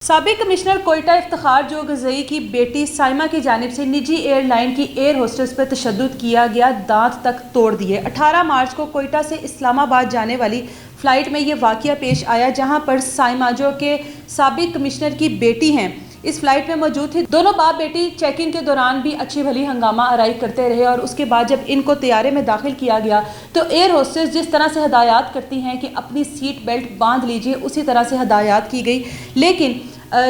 साबिक कमिश्नर कोयटा इफ्तिखार जो गज़ई की बेटी साइमा की जानिब से निजी एयरलाइन की एयर होस्टेस पर तशद्दुद किया गया, दांत तक तोड़ दिए। 18 मार्च को कोयटा से इस्लामाबाद जाने वाली फ़्लाइट में ये वाक़या पेश आया, जहां पर साइमा जो कि साबिक कमिश्नर की बेटी हैं इस फ्लाइट में मौजूद थी। दोनों बाप बेटी चेकिंग के दौरान भी अच्छी भली हंगामा आराई करते रहे और उसके बाद जब इनको तैयारे में दाखिल किया गया तो एयर होस्टेस जिस तरह से हदायत करती हैं कि अपनी सीट बेल्ट बांध लीजिए, उसी तरह से हदायत की गई। लेकिन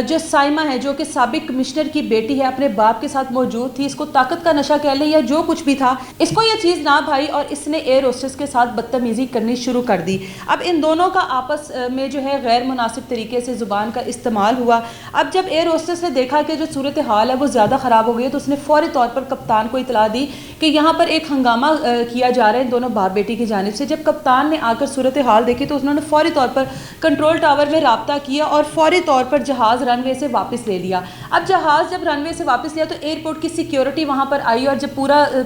जो साइमा है जो कि साबिक कमिश्नर की बेटी है, अपने बाप के साथ मौजूद थी, इसको ताकत का नशा कह लें या जो कुछ भी था, इसको ये चीज़ ना भाई और इसने एयर होस्टेस के साथ बदतमीज़ी करनी शुरू कर दी। अब इन दोनों का आपस में जो है गैर मुनासिब तरीके से ज़ुबान का इस्तेमाल हुआ। अब जब एयर होस्टेस ने देखा कि जो सूरत हाल है वो ज़्यादा ख़राब हो गई है तो उसने फ़ौरी तौर पर कप्तान को इतला दी कि यहाँ पर एक हंगामा किया जा रहा है दोनों बाप बेटी की जानिब से। जब कप्तान ने आकर सूरत हाल देखी तो उन्होंने फ़ौरी तौर पर कंट्रोल टावर में राब्ता किया और फ़ौरी तौर पर जहाज़ रनवे से वापस ले लिया। अब जहाज़ जब रनवे से वापस लिया तो एयरपोर्ट की सिक्योरिटी वहाँ पर आई और जब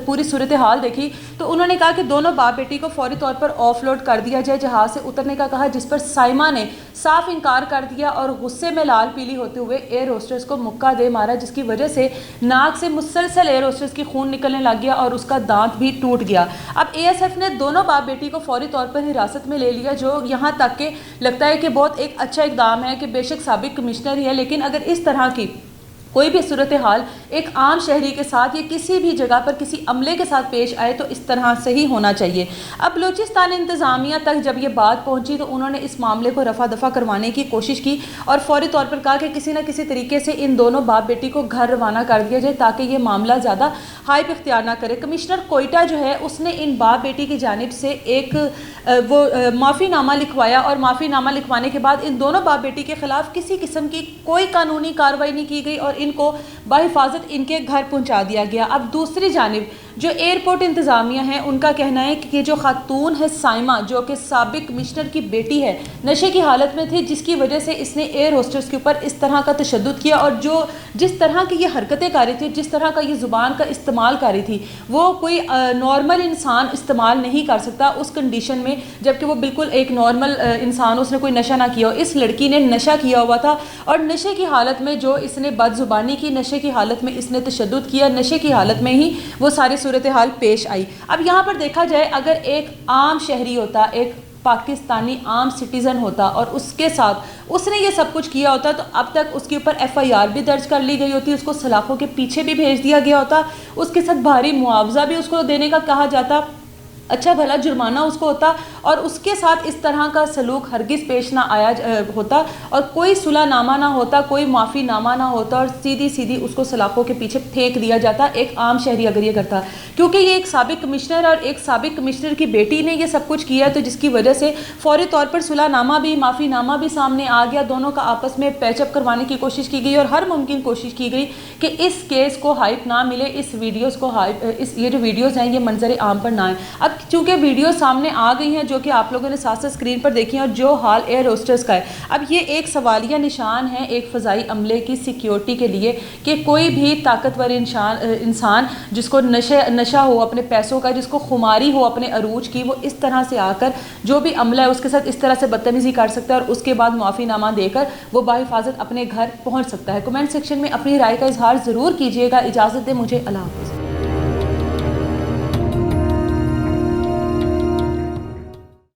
पूरी सूरत हाल देखी तो उन्होंने कहा कि दोनों बाप बेटी को फ़ौरी तौर पर ऑफलोड कर दिया जाए, जहाज़ से उतरने का कहा, जिस पर साइमा ने साफ इनकार कर दिया और गुस्से में लाल पीली होते हुए एयर होस्टेस को मुक्का दे मारा, जिसकी वजह से नाक से मुसलसल एयर होस्टेस की खून निकलने लग गया और उसका दांत भी टूट गया। अब एएसएफ ने दोनों बाप बेटी को फौरी तौर पर हिरासत में ले लिया, जो यहाँ तक के लगता है कि बहुत एक अच्छा इकदाम है कि बेशक साबिक कमिश्नर ही है, लेकिन अगर इस तरह की कोई भी सूरत हाल एक आम शहरी के साथ या किसी भी जगह पर किसी अमले के साथ पेश आए तो इस तरह से ही होना चाहिए। अब बलूचिस्तान इंतज़ामिया तक जब ये बात पहुंची तो उन्होंने इस मामले को रफा दफा करवाने की कोशिश की और फौरी तौर पर कहा कि किसी न किसी तरीके से इन दोनों बाप बेटी को घर रवाना कर दिया जाए ताकि ये मामला ज़्यादा हाइप इख्तियार ना करे। कमिश्नर कोयटा जो है उसने इन बाप बेटी की जानिब से एक माफ़ीनामा लिखवाया और माफ़ीनामा लिखवाने के बाद इन दोनों बाप बेटी के ख़िलाफ़ किसी किस्म की कोई कानूनी कार्रवाई नहीं की गई और इनको बाहिफाजत इनके घर पहुंचा दिया गया। अब दूसरी जानिब जो एयरपोर्ट इंतज़ामिया है उनका कहना है कि जो खातून है साइमा जो कि साबिक कमिश्नर की बेटी है, नशे की हालत में थी, जिसकी वजह से इसने एयर होस्टेस के ऊपर इस तरह का तशद्दुद किया और जो जिस तरह की ये हरकतें कर रही थी, जिस तरह का ये ज़ुबान का इस्तेमाल कर रही थी, वो कोई नॉर्मल इंसान इस्तेमाल नहीं कर सकता उस कंडीशन में, जबकि वो बिल्कुल एक नॉर्मल इंसान, उसने कोई नशा ना किया हो। इस लड़की ने नशा किया हुआ था और नशे की हालत में जो इसने बदजुबानी की, नशे की हालत में इसने तशद्दुद किया, नशे की हालत में ही वो सारी सूरत हाल पेश आई। अब यहाँ पर देखा जाए अगर एक आम शहरी होता, एक पाकिस्तानी आम सिटीज़न होता और उसके साथ उसने ये सब कुछ किया होता तो अब तक उसके ऊपर FIR भी दर्ज कर ली गई होती, उसको सलाखों के पीछे भी भेज दिया गया होता, उसके साथ भारी मुआवजा भी उसको देने का कहा जाता, अच्छा भला जुर्माना उसको होता और उसके साथ इस तरह का सलूक हरगिज़ पेश ना आया होता और कोई सुलहनामा ना होता, कोई माफ़ीनामा ना होता और सीधी सीधी उसको सलाखों के पीछे फेंक दिया जाता एक आम शहरी अगर ये करता, क्योंकि ये एक साबिक कमिश्नर और एक साबिक कमिश्नर की बेटी ने ये सब कुछ किया, तो जिसकी वजह से फौरी तौर पर सुलहनामा भी माफ़ीनामा भी सामने आ गया, दोनों का आपस में पैचअप करवाने की कोशिश की गई और हर मुमकिन कोशिश की गई कि इस केस को हाइप ना मिले, इस वीडियोज़ को ये जो वीडियोज़ हैं ये मंजर आम पर ना आए। अब चूँकि वीडियो सामने आ गई हैं जो कि आप लोगों ने साथ साथ स्क्रीन पर देखी हैं और जो हाल एयर होस्टेस का है, अब ये एक सवालिया निशान है एक फ़ज़ाई अमले की सिक्योरिटी के लिए कि कोई भी ताकतवर इंसान जिसको नशा हो अपने पैसों का, जिसको खुमारी हो अपने अरूज की, वो इस तरह से आकर जो भी अमला है उसके साथ इस तरह से बदतमीज़ी कर सकता है और उसके बाद माफ़ीनामा देकर वो बाहिफाजत अपने घर पहुँच सकता है। कमेंट सेक्शन में अपनी राय का इजहार ज़रूर कीजिएगा। इजाज़त दे मुझे, अल्लाह हाफ़िज़।